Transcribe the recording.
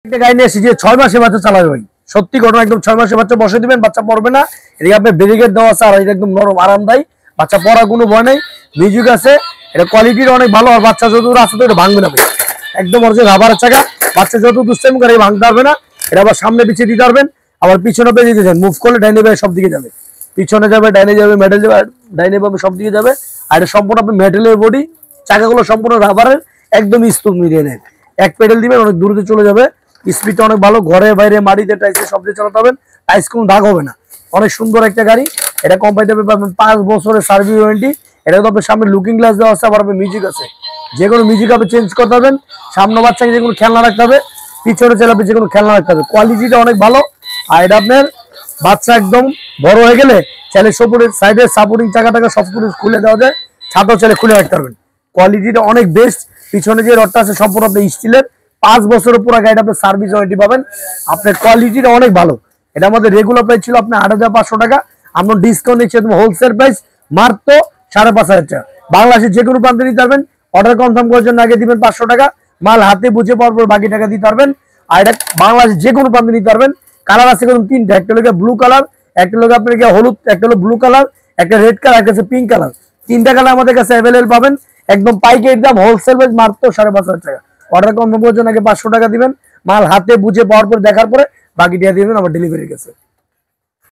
একটা গাড়ি নিয়ে এসেছি যে 6 মাসে বাচ্চা চালাবে ভাই, সত্যি ঘটনা। একদম 6 মাসে বাচ্চা বসে দিবেন, বাচ্চা পড়বে না। এদিকে আপনার ব্যারিকেড দেওয়া আছে, আর এটা একদম নরম আরামদায়ী, বাচ্চা পড়ার কোনো ভয় নেই। মিউজিক আছে, এটা কোয়ালিটির অনেক ভালো। আর বাচ্চা যত আছে তো এটা ভাঙবে না ভাই, একদম অরিজিনাল রাবারের চাকা। বাচ্চা যত দুষ্টাইম করে ভাঙতে পারবে না। এটা আবার সামনে পিছিয়ে দিতে পারবেন, আবার পিছনে পেয়ে দিতে চান, মুভ করলে ডাইনে বামে সব দিকে যাবে, পিছনে যাবে, ডাইনে যাবে, মেডেল যাবে, ডাইনে বামে সব দিকে যাবে। আর এটা সম্পূর্ণ আপনি মেটেলের বডি, চাকাগুলো সম্পূর্ণ রাবারের, একদম স্মুথ মিলিয়ে নেন। এক পেডেল দিবেন অনেক দূরে চলে যাবে, স্পিডটা অনেক ভালো। ঘরে বাইরে মাটিতে টাইসে সব দিয়ে চালাতে পারবেন, টাইস কোনো দাগ হবে না। অনেক সুন্দর একটা গাড়ি। এটা কোম্পানিতে পাবেন 5 বছরের সার্ভিস ওয়ারেন্টি। এটা তো আপনার সামনে লুকিং গ্লাস দেওয়া আছে, আবার আপনার মিউজিক আছে, যে কোনো মিউজিক আপনি চেঞ্জ করতে পারবেন। সামনে বাচ্চাকে যে কোনো খেলনা রাখতে হবে, পিছনে ছেলে যে কোনো খেলনা রাখতে হবে। কোয়ালিটিটা অনেক ভালো। আর এটা আপনার বাচ্চা একদম বড় হয়ে গেলে চাইলে সাপোর্টের সাইডে সাপোর্টিং চাকাটাকে সব কিছু খুলে দেওয়া যায়, ছাদও চাইলে খুলে রাখতে পারবেন। কোয়ালিটিটা অনেক বেস্ট। পিছনে যে রডটা আছে সম্পূর্ণ আপনার স্টিলের, 5 বছরের পুরো গাড়িটা আপনার সার্ভিস ওয়ারেন্টি পাবেন। আপনার কোয়ালিটিটা অনেক ভালো। এটা আমাদের রেগুলার প্রাইস ছিল আপনার 8,500 টাকা, আমরা ডিসকাউন্ট দিচ্ছি একদম হোলসেল প্রাইস মাত্র 5,500 টাকা। বাংলাদেশের যে কোনো প্রান্তে নিতে পারবেন। অর্ডার কনফার্ম করার জন্য আগে দিবেন 500 টাকা, মাল হাতে বুঝে পাওয়ার পর বাকি টাকা দিতে পারবেন। আর এটা বাংলাদেশের যে কোনো প্রান্তে নিতে পারবেন। কালার আছে কিন্তু 3টা, একটা হলো ব্লু কালার, একটা হলো আপনার হলুদ, একটা হলো ব্লু কালার, একটা রেড কালার, একটা হচ্ছে পিঙ্ক কালার। 3টা কালার আমাদের কাছে অ্যাভেলেবল পাবেন। একদম পাইকারি দাম, হোলসেল প্রাইস মাত্র 5,500 টাকা। অর্ডার কনফার্ম করার জন্য আগে 500 টাকা দিবেন, মাল হাতে বুঝে পাওয়ার পর দেখার পরে বাকি টাকা দিবেন আমার ডেলিভারির কাছে।